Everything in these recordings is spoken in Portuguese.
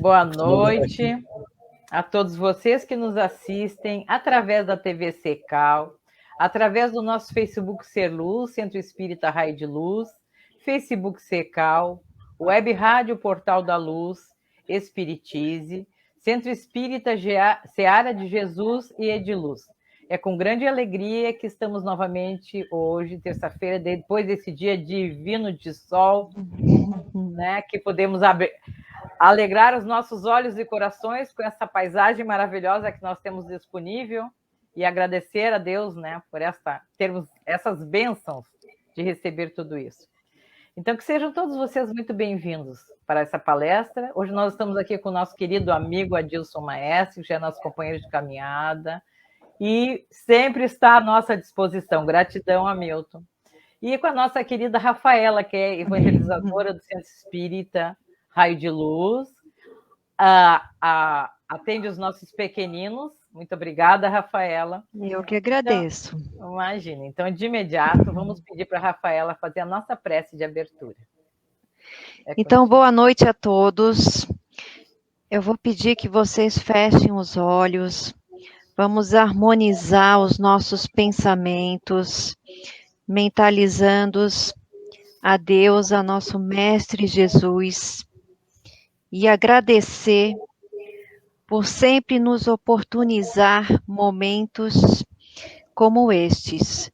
Boa noite a todos vocês que nos assistem através da TV Secal, através do nosso Facebook Ser Luz, Centro Espírita Raio de Luz, Facebook Secal, Web Rádio Portal da Luz, Espiritize, Centro Espírita Seara de Jesus e Ediluz. É com grande alegria que estamos novamente hoje, terça-feira, depois desse dia divino de sol, né, que podemos alegrar os nossos olhos e corações com essa paisagem maravilhosa que nós temos disponível e agradecer a Deus, né, por termos essas bênçãos de receber tudo isso. Então, que sejam todos vocês muito bem-vindos para essa palestra. Hoje nós estamos aqui com o nosso querido amigo Adilson Maestro, que já é nosso companheiro de caminhada, e sempre está à nossa disposição. Gratidão, Hamilton. E com a nossa querida Rafaela, que é evangelizadora do Centro Espírita Raio de Luz, atende os nossos pequeninos. Muito obrigada, Rafaela. Eu que agradeço. Então, imagina. Então, de imediato, vamos pedir para a Rafaela fazer a nossa prece de abertura. Então, boa noite a todos. Eu vou pedir que vocês fechem os olhos. Vamos harmonizar os nossos pensamentos, mentalizando-os a Deus, a nosso Mestre Jesus, e agradecer por sempre nos oportunizar momentos como estes,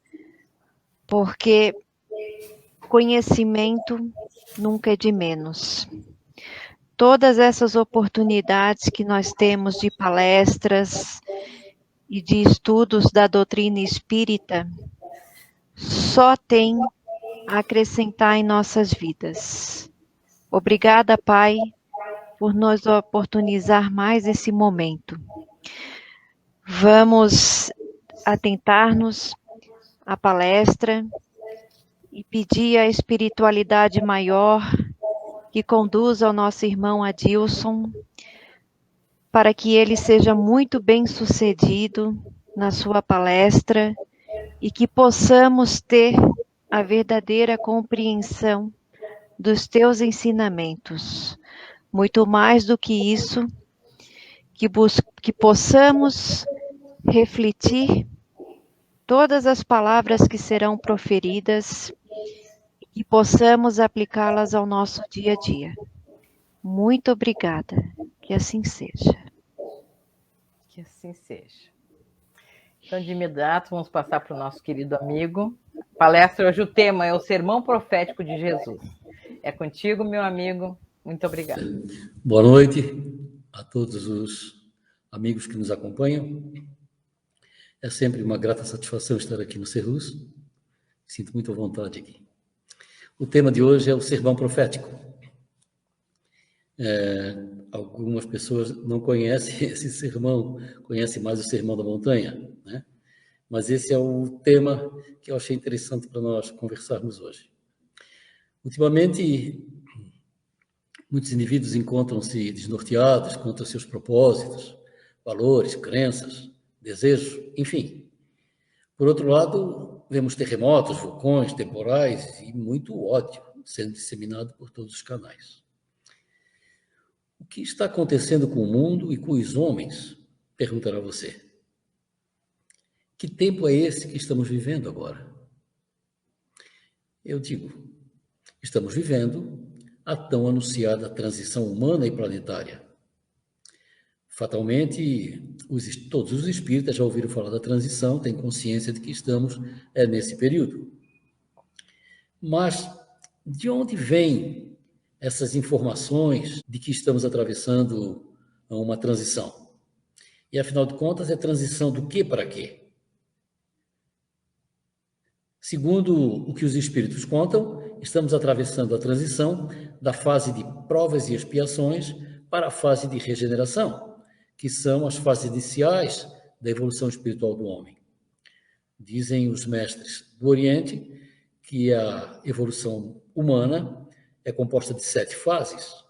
porque conhecimento nunca é de menos. Todas essas oportunidades que nós temos de palestras e de estudos da doutrina espírita, só tem a acrescentar em nossas vidas. Obrigada, Pai, por nos oportunizar mais esse momento. Vamos atentar-nos à palestra e pedir a espiritualidade maior que conduza ao nosso irmão Adilson, para que ele seja muito bem-sucedido na sua palestra e que possamos ter a verdadeira compreensão dos teus ensinamentos. Muito mais do que isso, que possamos refletir todas as palavras que serão proferidas e possamos aplicá-las ao nosso dia a dia. Muito obrigada. Que assim seja. Que assim seja. Então, de imediato, vamos passar para o nosso querido amigo. Palestra hoje, o tema é o Sermão Profético de Jesus. É contigo, meu amigo. Muito obrigada. Boa noite a todos os amigos que nos acompanham. É sempre uma grata satisfação estar aqui no Cerrus. Sinto muita vontade aqui. O tema de hoje é o Sermão Profético. Algumas pessoas não conhecem esse sermão, conhecem mais o Sermão da Montanha, né? Mas esse é o tema que eu achei interessante para nós conversarmos hoje. Ultimamente, muitos indivíduos encontram-se desnorteados quanto aos seus propósitos, valores, crenças, desejos, enfim. Por outro lado, vemos terremotos, vulcões, temporais e muito ódio sendo disseminado por todos os canais. O que está acontecendo com o mundo e com os homens? Perguntará você. Que tempo é esse que estamos vivendo agora? Eu digo, estamos vivendo a tão anunciada transição humana e planetária. Fatalmente, todos os espíritas já ouviram falar da transição, têm consciência de que estamos nesse período. Mas de onde vêm essas informações de que estamos atravessando uma transição? E, afinal de contas, é transição do quê para quê? Segundo o que os espíritos contam, estamos atravessando a transição da fase de provas e expiações para a fase de regeneração, que são as fases iniciais da evolução espiritual do homem. Dizem os mestres do Oriente que a evolução humana é composta de 7 fases,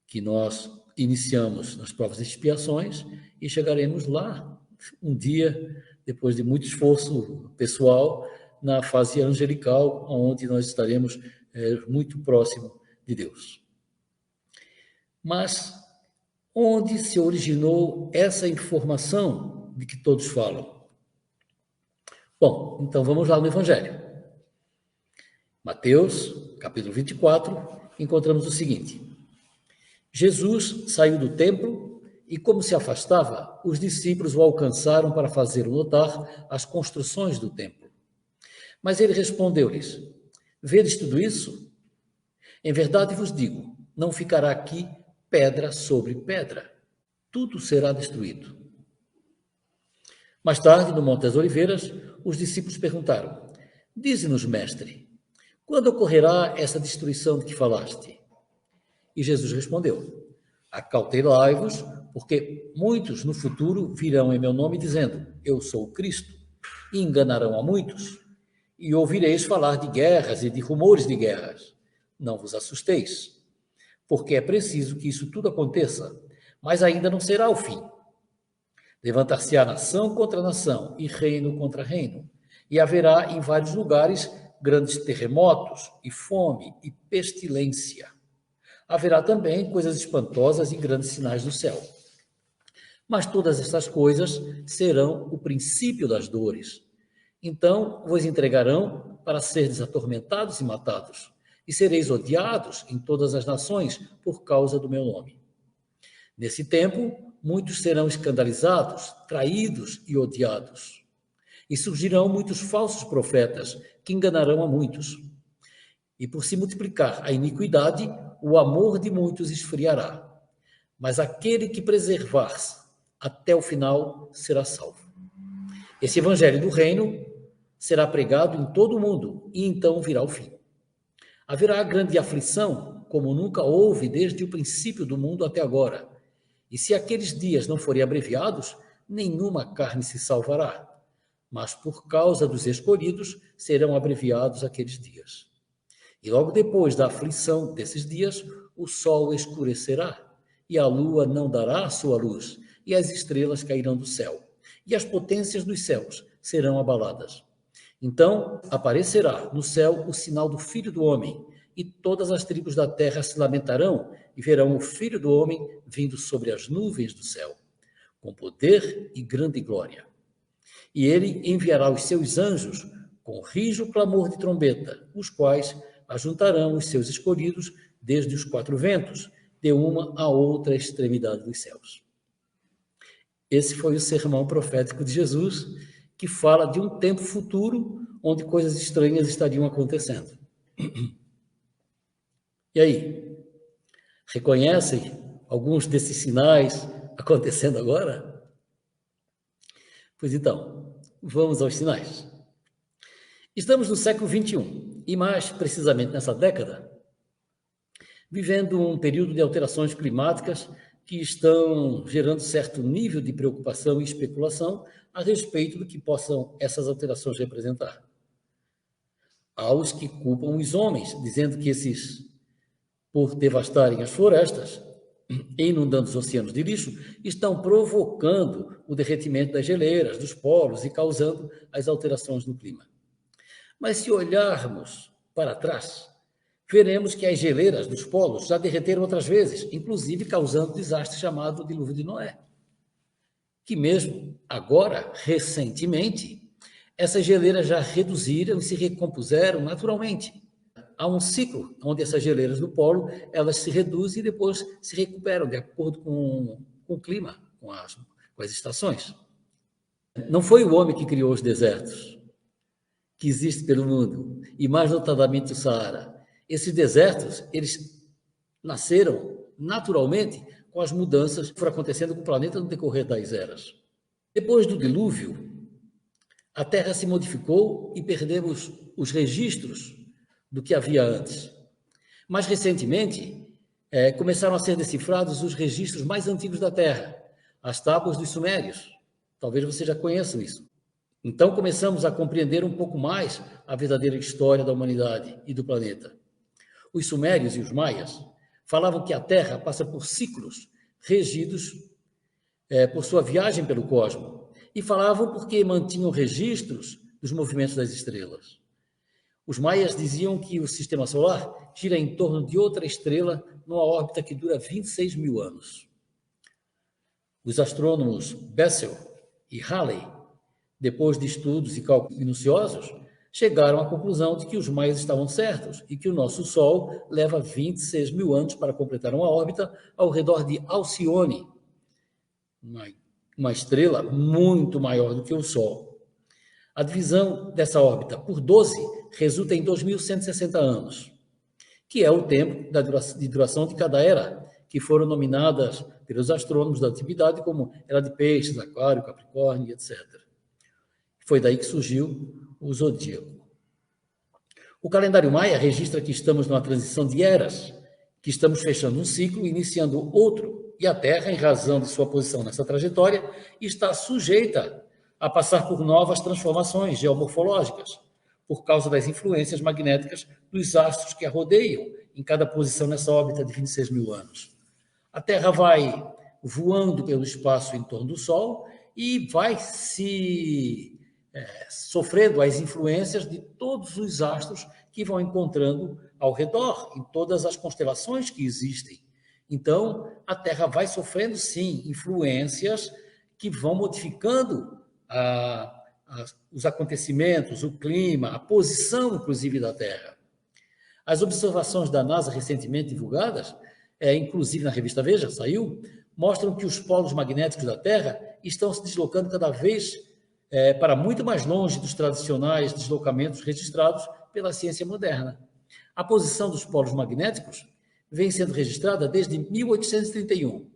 que nós iniciamos nas provas e expiações e chegaremos lá um dia, depois de muito esforço pessoal, na fase angelical, onde nós estaremos muito próximo de Deus. Mas Onde se originou essa informação de que todos falam? Bom, então vamos lá no Evangelho. Mateus, capítulo 24, encontramos o seguinte: Jesus saiu do templo e, como se afastava, os discípulos o alcançaram para fazer notar as construções do templo. Mas ele respondeu-lhes: Vedes tudo isso? Em verdade vos digo, não ficará aqui pedra sobre pedra. Tudo será destruído. Mais tarde, no Monte das Oliveiras, os discípulos perguntaram: Dize-nos, mestre, quando ocorrerá essa destruição de que falaste? E Jesus respondeu: Acautelai-vos, porque muitos no futuro virão em meu nome dizendo: Eu sou o Cristo, e enganarão a muitos. E ouvireis falar de guerras e de rumores de guerras. Não vos assusteis, porque é preciso que isso tudo aconteça, mas ainda não será o fim. Levantar-se-á nação contra nação e reino contra reino, e haverá em vários lugares grandes terremotos e fome e pestilência. Haverá também coisas espantosas e grandes sinais do céu. Mas todas estas coisas serão o princípio das dores. Então vos entregarão para seres atormentados e matados, e sereis odiados em todas as nações por causa do meu nome. Nesse tempo, muitos serão escandalizados, traídos e odiados. E surgirão muitos falsos profetas que enganarão a muitos. E por se multiplicar a iniquidade, o amor de muitos esfriará. Mas aquele que preservar-se até o final será salvo. Esse evangelho do reino será pregado em todo o mundo, e então virá o fim. Haverá grande aflição, como nunca houve desde o princípio do mundo até agora. E se aqueles dias não forem abreviados, nenhuma carne se salvará. Mas por causa dos escolhidos, serão abreviados aqueles dias. E logo depois da aflição desses dias, o sol escurecerá, e a lua não dará a sua luz, e as estrelas cairão do céu, e as potências dos céus serão abaladas. Então aparecerá no céu o sinal do Filho do Homem, e todas as tribos da terra se lamentarão e verão o Filho do Homem vindo sobre as nuvens do céu, com poder e grande glória. E ele enviará os seus anjos com rijo clamor de trombeta, os quais ajuntarão os seus escolhidos desde os quatro ventos, de uma a outra extremidade dos céus. Esse foi o sermão profético de Jesus, que fala de um tempo futuro onde coisas estranhas estariam acontecendo. E aí? Reconhecem alguns desses sinais acontecendo agora? Pois então, vamos aos sinais. Estamos no século XXI, e mais precisamente nessa década, vivendo um período de alterações climáticas que estão gerando certo nível de preocupação e especulação a respeito do que possam essas alterações representar. Há os que culpam os homens, dizendo que esses, por devastarem as florestas e inundando os oceanos de lixo, estão provocando o derretimento das geleiras, dos polos e causando as alterações no clima. Mas se olharmos para trás, veremos que as geleiras dos polos já derreteram outras vezes, inclusive causando o desastre chamado Dilúvio de Noé. Que mesmo agora, recentemente, essas geleiras já reduziram e se recompuseram naturalmente. Há um ciclo onde essas geleiras do polo, elas se reduzem e depois se recuperam de acordo com o clima, com as estações. Não foi o homem que criou os desertos que existem pelo mundo, e mais notadamente o Saara. Esses desertos, eles nasceram naturalmente com as mudanças que foram acontecendo com o planeta no decorrer das eras. Depois do dilúvio, a Terra se modificou e perdemos os registros do que havia antes. Mais recentemente, começaram a ser decifrados os registros mais antigos da Terra, as tábuas dos Sumérios. Talvez você já conheça isso. Então começamos a compreender um pouco mais a verdadeira história da humanidade e do planeta. Os Sumérios e os Maias falavam que a Terra passa por ciclos regidos por sua viagem pelo cosmos, e falavam porque mantinham registros dos movimentos das estrelas. Os Maias diziam que o Sistema Solar gira em torno de outra estrela numa órbita que dura 26 mil anos. Os astrônomos Bessel e Halley, depois de estudos e cálculos minuciosos, chegaram à conclusão de que os maias estavam certos e que o nosso Sol leva 26 mil anos para completar uma órbita ao redor de Alcione, uma estrela muito maior do que o Sol. A divisão dessa órbita por 12 resulta em 2.160 anos, que é o tempo de duração de cada era, que foram nominadas pelos astrônomos da antiguidade como era de Peixes, Aquário, Capricórnio, etc. Foi daí que surgiu o zodíaco. O calendário maia registra que estamos numa transição de eras, que estamos fechando um ciclo, iniciando outro, e a Terra, em razão de sua posição nessa trajetória, está sujeita a passar por novas transformações geomorfológicas, por causa das influências magnéticas dos astros que a rodeiam em cada posição nessa órbita de 26 mil anos. A Terra vai voando pelo espaço em torno do Sol e vai sofrendo as influências de todos os astros que vão encontrando ao redor, em todas as constelações que existem. Então, a Terra vai sofrendo, sim, influências que vão modificando os acontecimentos, o clima, a posição, inclusive, da Terra. As observações da NASA recentemente divulgadas, inclusive na revista Veja, saiu, mostram que os polos magnéticos da Terra estão se deslocando cada vez para muito mais longe dos tradicionais deslocamentos registrados pela ciência moderna. A posição dos polos magnéticos vem sendo registrada desde 1831,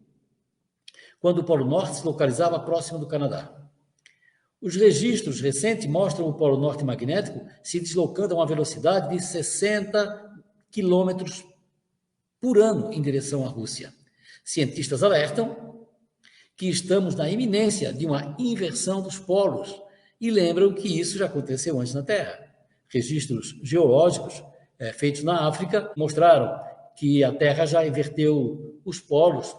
quando o Polo Norte se localizava próximo do Canadá. Os registros recentes mostram o Polo Norte magnético se deslocando a uma velocidade de 60 quilômetros por ano em direção à Rússia. Cientistas alertam que estamos na iminência de uma inversão dos polos e lembram que isso já aconteceu antes na Terra. Registros geológicos feitos na África mostraram que a Terra já inverteu os polos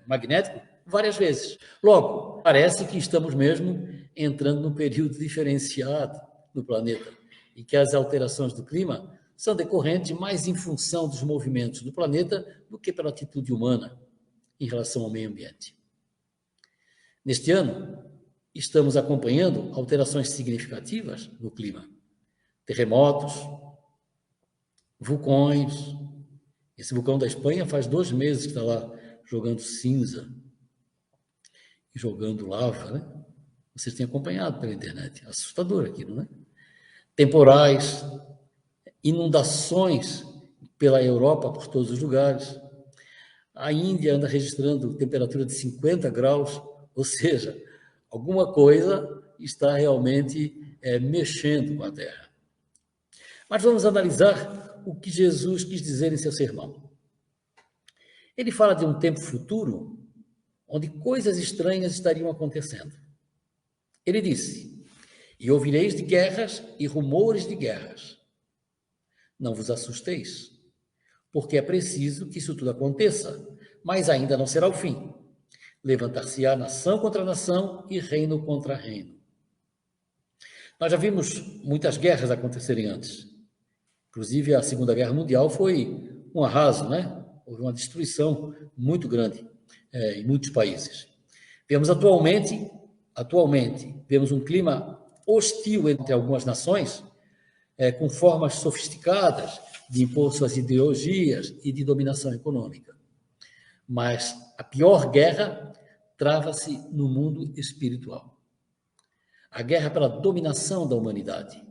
magnéticos várias vezes. Logo, parece que estamos mesmo entrando num período diferenciado no planeta e que as alterações do clima são decorrentes mais em função dos movimentos do planeta do que pela atitude humana em relação ao meio ambiente. Neste ano, estamos acompanhando alterações significativas no clima. Terremotos, vulcões. Esse vulcão da Espanha faz 2 meses que está lá jogando cinza e jogando lava, né? Vocês têm acompanhado pela internet. Assustador aquilo, né? Temporais, inundações pela Europa, por todos os lugares. A Índia anda registrando temperatura de 50 graus, ou seja, alguma coisa está realmente mexendo com a Terra. Mas vamos analisar o que Jesus quis dizer em seu sermão. Ele fala de um tempo futuro onde coisas estranhas estariam acontecendo. Ele disse: "E ouvireis de guerras e rumores de guerras. Não vos assusteis, porque é preciso que isso tudo aconteça, mas ainda não será o fim. Levantar-se-á nação contra nação e reino contra reino." Nós já vimos muitas guerras acontecerem antes. Inclusive, a Segunda Guerra Mundial foi um arraso, né? Houve uma destruição muito grande em muitos países. Vemos atualmente, vemos um clima hostil entre algumas nações, com formas sofisticadas de impor suas ideologias e de dominação econômica. Mas a pior guerra trava-se no mundo espiritual. A guerra pela dominação da humanidade.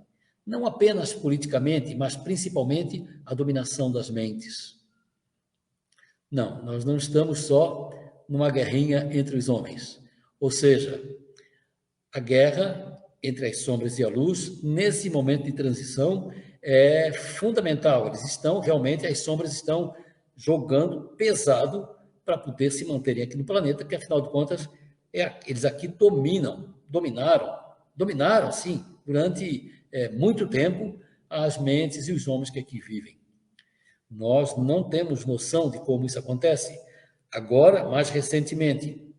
Não apenas politicamente, mas principalmente a dominação das mentes. Não, nós não estamos só numa guerrinha entre os homens. Ou seja, a guerra entre as sombras e a luz, nesse momento de transição, é fundamental. As sombras estão jogando pesado para poder se manterem aqui no planeta, que, afinal de contas, eles aqui dominaram, sim, durante muito tempo, as mentes e os homens que aqui vivem. Nós não temos noção de como isso acontece. Agora, mais recentemente,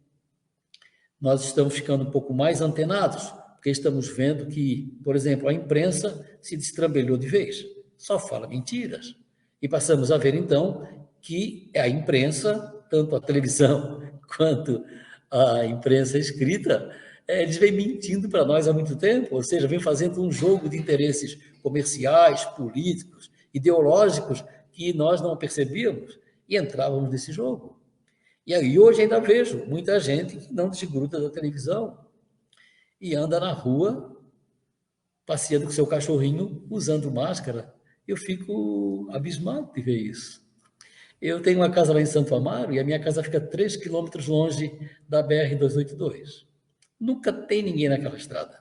nós estamos ficando um pouco mais antenados, porque estamos vendo que, por exemplo, a imprensa se destrambelhou de vez, só fala mentiras. E passamos a ver, então, que a imprensa, tanto a televisão quanto a imprensa escrita, eles vêm mentindo para nós há muito tempo, ou seja, vêm fazendo um jogo de interesses comerciais, políticos, ideológicos, que nós não percebíamos e entrávamos nesse jogo. E aí hoje ainda vejo muita gente que não desgruda da televisão e anda na rua passeando com seu cachorrinho usando máscara. Eu fico abismado de ver isso. Eu tenho uma casa lá em Santo Amaro e a minha casa fica 3 quilômetros longe da BR-282. Nunca tem ninguém naquela estrada.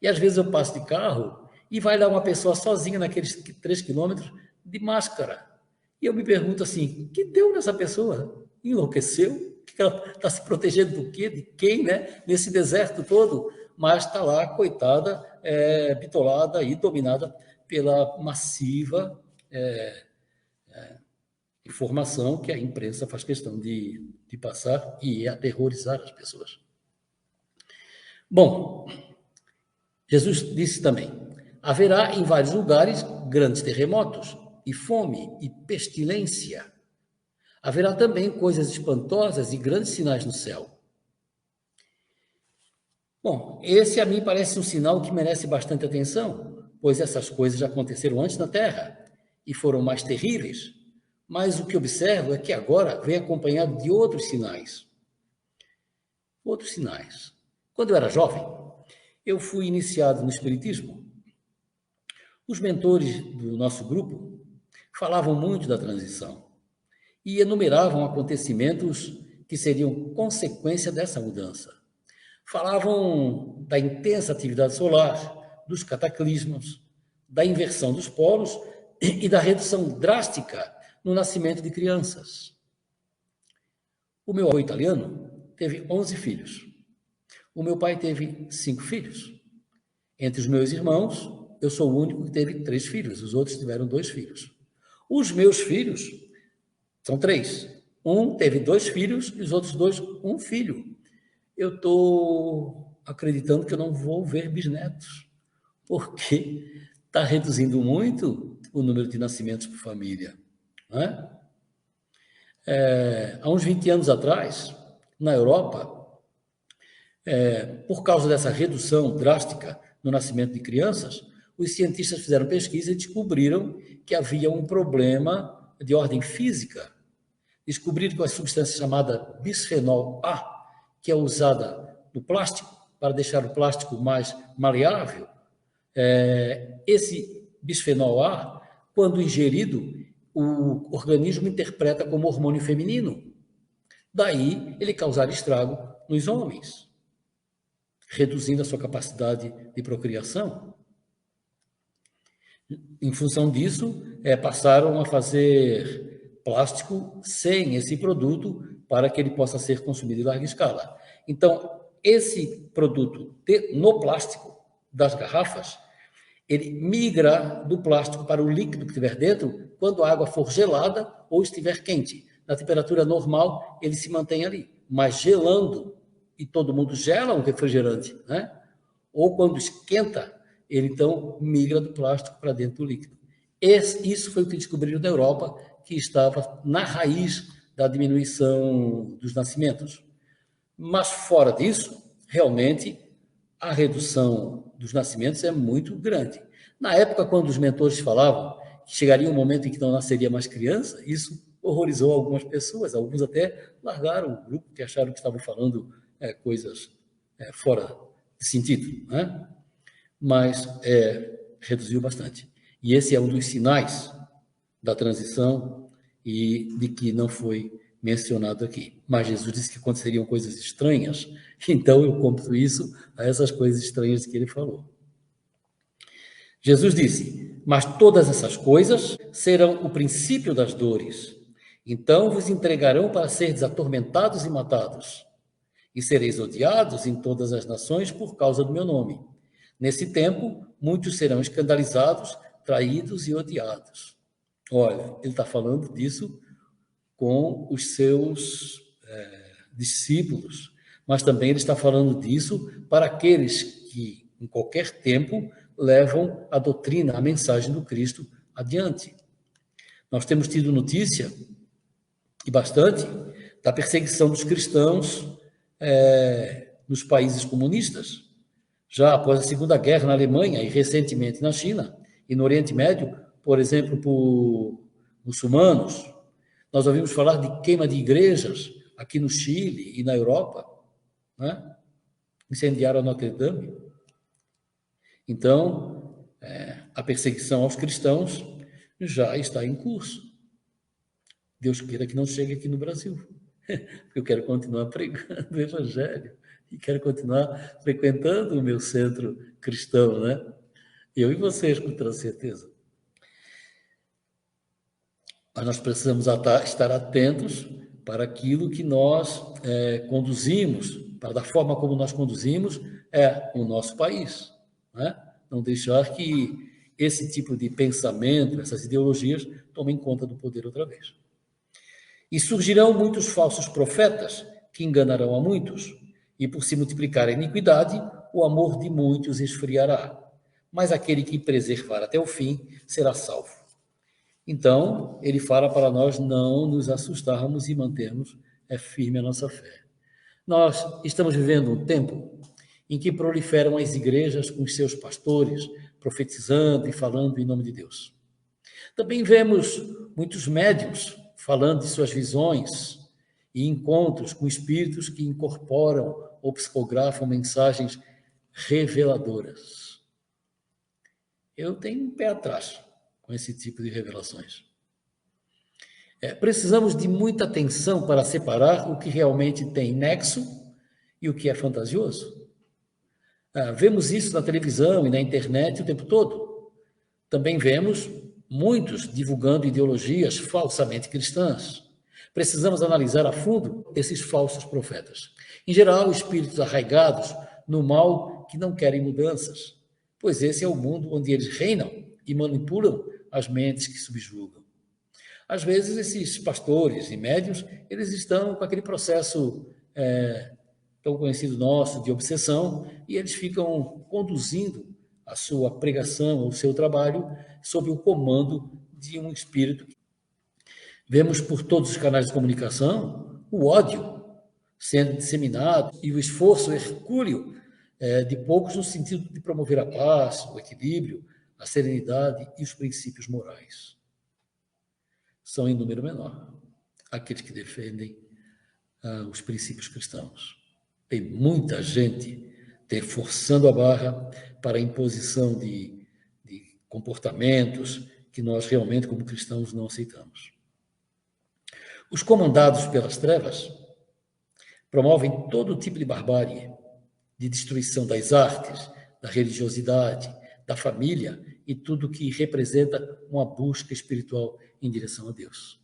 E às vezes eu passo de carro e vai lá uma pessoa sozinha naqueles 3 quilômetros de máscara. E eu me pergunto assim, o que deu nessa pessoa? Enlouqueceu? Que ela está se protegendo do quê? De quem, né? Nesse deserto todo? Mas está lá, coitada, bitolada e dominada pela massiva informação que a imprensa faz questão de passar e aterrorizar as pessoas. Bom, Jesus disse também, haverá em vários lugares grandes terremotos e fome e pestilência. Haverá também coisas espantosas e grandes sinais no céu. Bom, esse a mim parece um sinal que merece bastante atenção, pois essas coisas já aconteceram antes na Terra e foram mais terríveis. Mas o que observo é que agora vem acompanhado de outros sinais. Outros sinais. Quando eu era jovem, eu fui iniciado no Espiritismo. Os mentores do nosso grupo falavam muito da transição e enumeravam acontecimentos que seriam consequência dessa mudança. Falavam da intensa atividade solar, dos cataclismos, da inversão dos polos e da redução drástica no nascimento de crianças. O meu avô italiano teve 11 filhos. O meu pai teve 5 filhos. Entre os meus irmãos, eu sou o único que teve 3 filhos. Os outros tiveram 2 filhos. Os meus filhos são 3. Um teve 2 filhos e os outros 2, 1 filho. Eu estou acreditando que eu não vou ver bisnetos, porque está reduzindo muito o número de nascimentos por família. Não é? Há uns 20 anos atrás, na Europa, por causa dessa redução drástica no nascimento de crianças, os cientistas fizeram pesquisa e descobriram que havia um problema de ordem física. Descobriram que uma substância chamada bisfenol A, que é usada no plástico, para deixar o plástico mais maleável, esse bisfenol A, quando ingerido, o organismo interpreta como hormônio feminino. Daí, ele causar estrago nos homens, reduzindo a sua capacidade de procriação. Em função disso, passaram a fazer plástico sem esse produto para que ele possa ser consumido em larga escala. Então, esse produto no plástico das garrafas, ele migra do plástico para o líquido que estiver dentro quando a água for gelada ou estiver quente. Na temperatura normal, ele se mantém ali, mas gelando, e todo mundo gela um refrigerante, né? Ou quando esquenta, ele então migra do plástico para dentro do líquido. Isso foi o que descobriram na Europa, que estava na raiz da diminuição dos nascimentos. Mas fora disso, realmente, a redução dos nascimentos é muito grande. Na época, quando os mentores falavam que chegaria um momento em que não nasceria mais criança, isso horrorizou algumas pessoas. Alguns até largaram o grupo, que acharam que estavam falando coisas fora de sentido, né? Mas reduziu bastante. E esse é um dos sinais da transição e de que não foi mencionado aqui. Mas Jesus disse que aconteceriam coisas estranhas, então eu compro isso a essas coisas estranhas que ele falou. Jesus disse, mas todas essas coisas serão o princípio das dores. Então vos entregarão para seres atormentados e matados, e sereis odiados em todas as nações por causa do meu nome. Nesse tempo, muitos serão escandalizados, traídos e odiados. Olha, ele está falando disso com os seus discípulos, mas também ele está falando disso para aqueles que, em qualquer tempo, levam a doutrina, a mensagem do Cristo adiante. Nós temos tido notícia, e bastante, da perseguição dos cristãos nos países comunistas, já após a Segunda Guerra na Alemanha e recentemente na China e no Oriente Médio, por exemplo, por muçulmanos. Nós ouvimos falar de queima de igrejas aqui no Chile e na Europa, né? Incendiaram a Notre Dame. Então, a perseguição aos cristãos já está em curso. Deus queira que não chegue aqui no Brasil, porque eu quero continuar pregando o Evangelho e quero continuar frequentando o meu centro cristão, né? Eu e vocês, com toda certeza. Mas nós precisamos estar atentos para aquilo que nós conduzimos, para a forma como nós conduzimos o nosso país, né? Não deixar que esse tipo de pensamento, essas ideologias, tomem conta do poder outra vez. E surgirão muitos falsos profetas que enganarão a muitos, e por se multiplicar a iniquidade, o amor de muitos esfriará. Mas aquele que preservar até o fim será salvo. Então, ele fala para nós não nos assustarmos e mantermos firme a nossa fé. Nós estamos vivendo um tempo em que proliferam as igrejas com os seus pastores, profetizando e falando em nome de Deus. Também vemos muitos médiuns falando de suas visões e encontros com espíritos que incorporam ou psicografam mensagens reveladoras. Eu tenho um pé atrás com esse tipo de revelações. Precisamos de muita atenção para separar o que realmente tem nexo e o que é fantasioso. Vemos isso na televisão e na internet o tempo todo. Também vemos muitos divulgando ideologias falsamente cristãs. Precisamos analisar a fundo esses falsos profetas. Em geral, espíritos arraigados no mal que não querem mudanças, pois esse é o mundo onde eles reinam e manipulam as mentes que subjugam. Às vezes, esses pastores e médiuns, eles estão com aquele processo tão conhecido nosso de obsessão, e eles ficam conduzindo a sua pregação, o seu trabalho, sob o comando de um espírito. Vemos por todos os canais de comunicação o ódio sendo disseminado e o esforço hercúleo de poucos no sentido de promover a paz, o equilíbrio, a serenidade e os princípios morais. São em número menor aqueles que defendem os princípios cristãos. Tem muita gente forçando a barra para a imposição de comportamentos que nós realmente, como cristãos, não aceitamos. Os comandados pelas trevas promovem todo tipo de barbárie, de destruição das artes, da religiosidade, da família e tudo que representa uma busca espiritual em direção a Deus.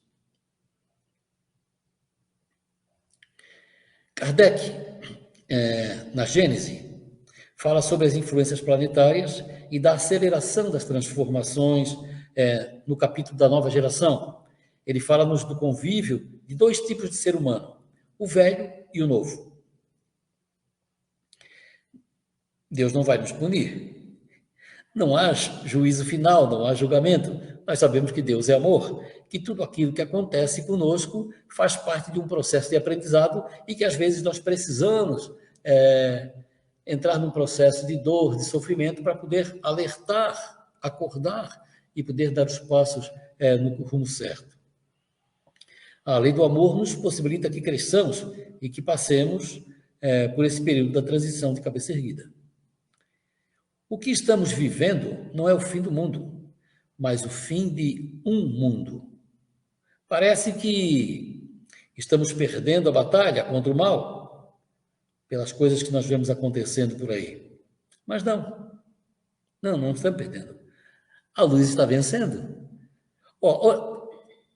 Kardec, na Gênese, fala sobre as influências planetárias e da aceleração das transformações no capítulo da nova geração. Ele fala-nos do convívio de dois tipos de ser humano, o velho e o novo. Deus não vai nos punir. Não há juízo final, não há julgamento. Nós sabemos que Deus é amor, que tudo aquilo que acontece conosco faz parte de um processo de aprendizado e que às vezes nós precisamos entrar num processo de dor, de sofrimento, para poder alertar, acordar e poder dar os passos no rumo certo. A lei do amor nos possibilita que cresçamos e que passemos por esse período da transição de cabeça erguida. O que estamos vivendo não é o fim do mundo, mas o fim de um mundo. Parece que estamos perdendo a batalha contra o mal, pelas coisas que nós vemos acontecendo por aí. Mas não estamos perdendo. A luz está vencendo.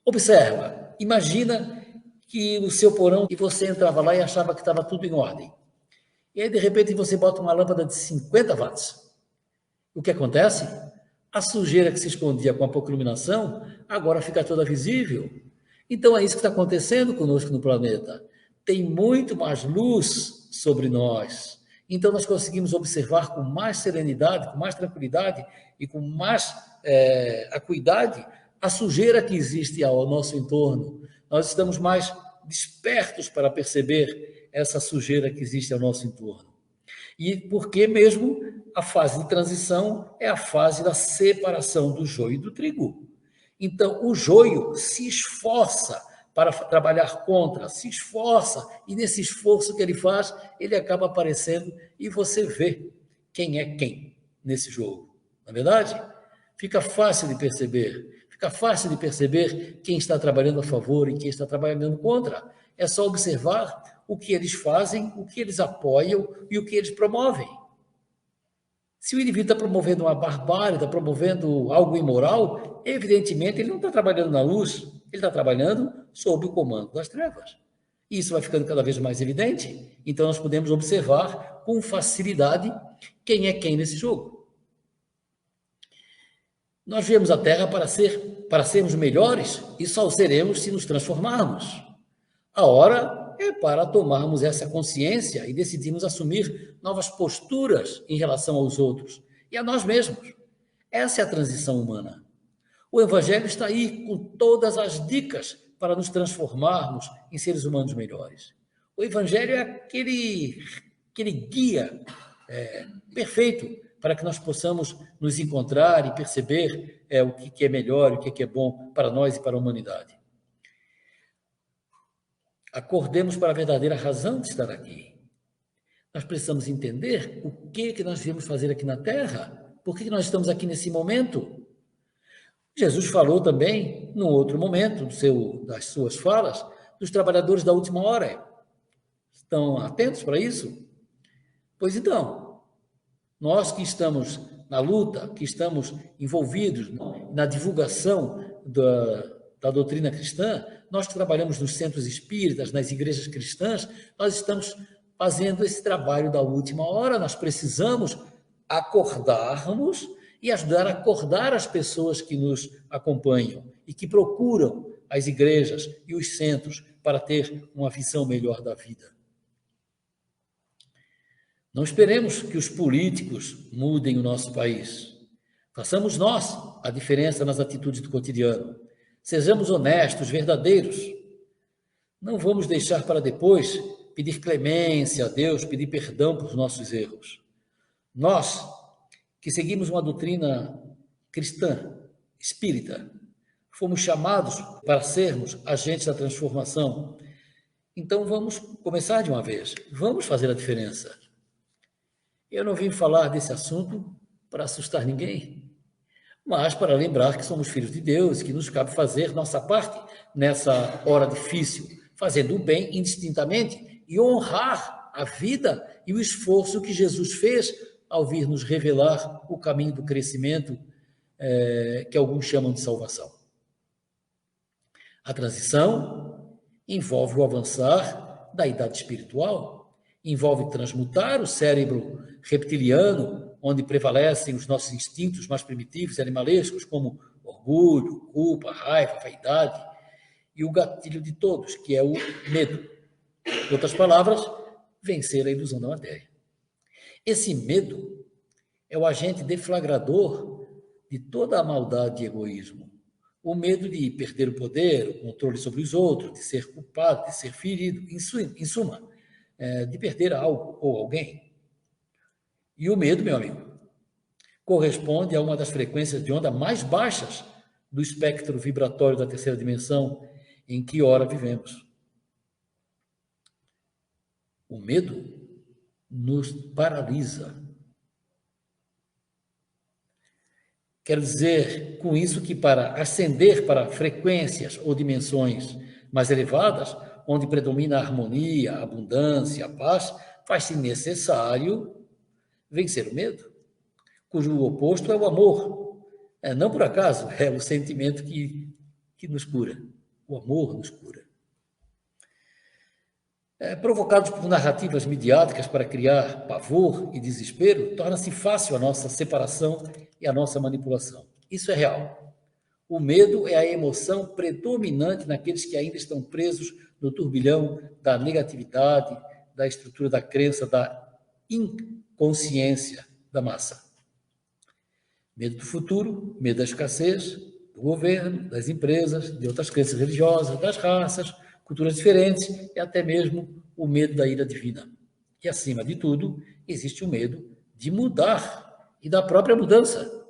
Observa, imagina que no seu porão e você entrava lá e achava que estava tudo em ordem. E aí, de repente, você bota uma lâmpada de 50 watts. O que acontece? A sujeira que se escondia com a pouca iluminação, agora fica toda visível. Então, é isso que está acontecendo conosco no planeta. Tem muito mais luz sobre nós. Então, nós conseguimos observar com mais serenidade, com mais tranquilidade e com mais acuidade a sujeira que existe ao nosso entorno. Nós estamos mais despertos para perceber essa sujeira que existe ao nosso entorno. E porque mesmo a fase de transição é a fase da separação do joio e do trigo. Então, o joio se esforça para trabalhar contra, se esforça, e nesse esforço que ele faz, ele acaba aparecendo e você vê quem é quem nesse jogo. Não é verdade? Fica fácil de perceber quem está trabalhando a favor e quem está trabalhando contra. É só observar o que eles fazem, o que eles apoiam e o que eles promovem. Se o indivíduo está promovendo uma barbárie, está promovendo algo imoral, evidentemente ele não está trabalhando na luz, ele está trabalhando sob o comando das trevas. E isso vai ficando cada vez mais evidente. Então nós podemos observar com facilidade quem é quem nesse jogo. Nós viemos à Terra para sermos melhores e só o seremos se nos transformarmos. A hora é para tomarmos essa consciência e decidirmos assumir novas posturas em relação aos outros e a nós mesmos. Essa é a transição humana. O Evangelho está aí com todas as dicas para nos transformarmos em seres humanos melhores. O Evangelho é aquele guia perfeito para que nós possamos nos encontrar e perceber o que é melhor, o que é bom para nós e para a humanidade. Acordemos para a verdadeira razão de estar aqui. Nós precisamos entender o que nós viemos fazer aqui na Terra, por que nós estamos aqui nesse momento. Jesus falou também, num outro momento das suas falas, dos trabalhadores da última hora. Estão atentos para isso? Pois então, nós que estamos na luta, que estamos envolvidos na divulgação da doutrina cristã, nós que trabalhamos nos centros espíritas, nas igrejas cristãs, nós estamos fazendo esse trabalho da última hora. Nós precisamos acordarmos e ajudar a acordar as pessoas que nos acompanham e que procuram as igrejas e os centros para ter uma visão melhor da vida. Não esperemos que os políticos mudem o nosso país. Façamos nós a diferença nas atitudes do cotidiano. Sejamos honestos, verdadeiros. Não vamos deixar para depois pedir clemência a Deus, pedir perdão por nossos erros. Nós, que seguimos uma doutrina cristã, espírita, fomos chamados para sermos agentes da transformação. Então vamos começar de uma vez. Vamos fazer a diferença. Eu não vim falar desse assunto para assustar ninguém, mas para lembrar que somos filhos de Deus, que nos cabe fazer nossa parte nessa hora difícil, fazendo o bem indistintamente e honrar a vida e o esforço que Jesus fez ao vir nos revelar o caminho do crescimento, que alguns chamam de salvação. A transição envolve o avançar da idade espiritual, envolve transmutar o cérebro reptiliano, onde prevalecem os nossos instintos mais primitivos e animalescos, como orgulho, culpa, raiva, vaidade, e o gatilho de todos, que é o medo. Em outras palavras, vencer a ilusão da matéria. Esse medo é o agente deflagrador de toda a maldade e egoísmo. O medo de perder o poder, o controle sobre os outros, de ser culpado, de ser ferido, em suma, de perder algo ou alguém. E o medo, meu amigo, corresponde a uma das frequências de onda mais baixas do espectro vibratório da terceira dimensão em que ora vivemos. O medo nos paralisa. Quero dizer com isso que para ascender para frequências ou dimensões mais elevadas, onde predomina a harmonia, a abundância, a paz, faz-se necessário vencer o medo, cujo oposto é o amor. Não por acaso, é o sentimento que nos cura. O amor nos cura. Provocados por narrativas midiáticas para criar pavor e desespero, torna-se fácil a nossa separação e a nossa manipulação. Isso é real. O medo é a emoção predominante naqueles que ainda estão presos no turbilhão da negatividade, da estrutura da crença, da inconsciência da massa. Medo do futuro, medo da escassez, do governo, das empresas, de outras crenças religiosas, das raças, culturas diferentes e até mesmo o medo da ira divina. E, acima de tudo, existe o medo de mudar e da própria mudança.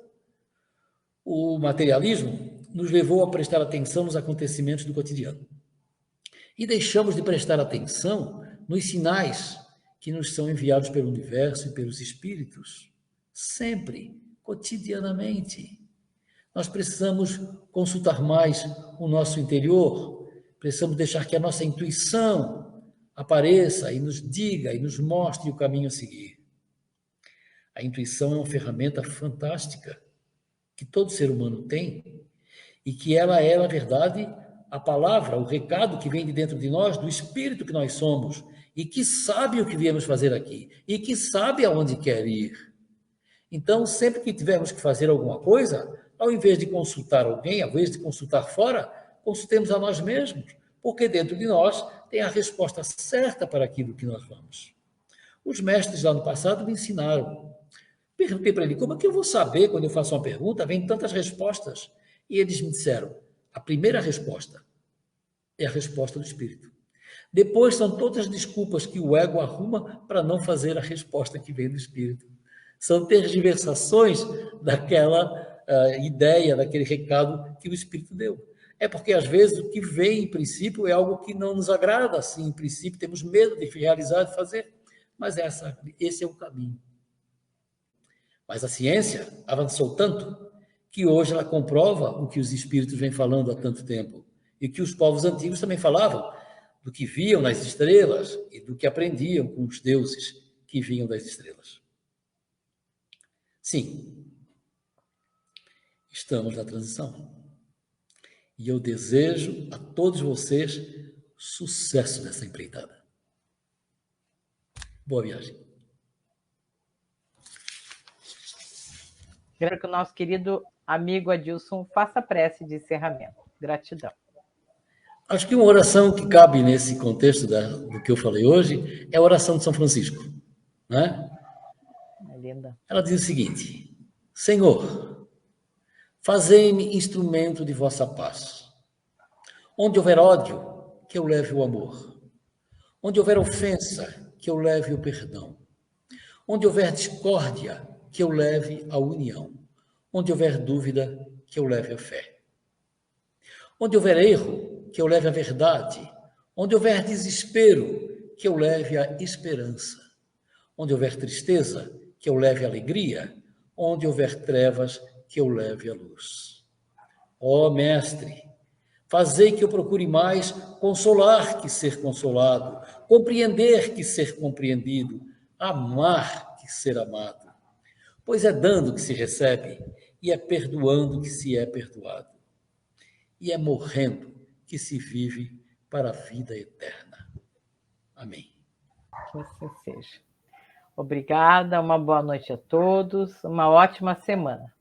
O materialismo nos levou a prestar atenção nos acontecimentos do cotidiano. E deixamos de prestar atenção nos sinais que nos são enviados pelo universo e pelos espíritos, sempre, cotidianamente. Nós precisamos consultar mais o nosso interior, precisamos deixar que a nossa intuição apareça e nos diga e nos mostre o caminho a seguir. A intuição é uma ferramenta fantástica que todo ser humano tem e que ela é, na verdade, a palavra, o recado que vem de dentro de nós, do espírito que nós somos e que sabe o que viemos fazer aqui e que sabe aonde quer ir. Então, sempre que tivermos que fazer alguma coisa, ao invés de consultar alguém, ao invés de consultar fora, consultemos a nós mesmos, porque dentro de nós tem a resposta certa para aquilo que nós vamos. Os mestres lá no passado me ensinaram. Perguntei para ele, como é que eu vou saber quando eu faço uma pergunta, vem tantas respostas? E eles me disseram, a primeira resposta é a resposta do Espírito. Depois são todas as desculpas que o ego arruma para não fazer a resposta que vem do Espírito. São tergiversações daquela ideia, daquele recado que o Espírito deu. É porque, às vezes, o que vem, em princípio, é algo que não nos agrada, assim, em princípio, temos medo de realizar, de fazer, mas esse é o caminho. Mas a ciência avançou tanto que hoje ela comprova o que os espíritos vêm falando há tanto tempo e que os povos antigos também falavam do que viam nas estrelas e do que aprendiam com os deuses que vinham das estrelas. Sim, estamos na transição. E eu desejo a todos vocês sucesso nessa empreitada. Boa viagem. Quero que o nosso querido amigo Adilson faça a prece de encerramento. Gratidão. Acho que uma oração que cabe nesse contexto do que eu falei hoje é a oração de São Francisco, né? É linda. Ela diz o seguinte: Senhor, fazei-me instrumento de vossa paz. Onde houver ódio, que eu leve o amor. Onde houver ofensa, que eu leve o perdão. Onde houver discórdia, que eu leve a união. Onde houver dúvida, que eu leve a fé. Onde houver erro, que eu leve a verdade. Onde houver desespero, que eu leve a esperança. Onde houver tristeza, que eu leve a alegria. Onde houver trevas, que eu leve a luz. Ó Mestre, fazei que eu procure mais consolar que ser consolado, compreender que ser compreendido, amar que ser amado. Pois é dando que se recebe, e é perdoando que se é perdoado. E é morrendo que se vive para a vida eterna. Amém. Que assim seja. Obrigada, uma boa noite a todos, uma ótima semana.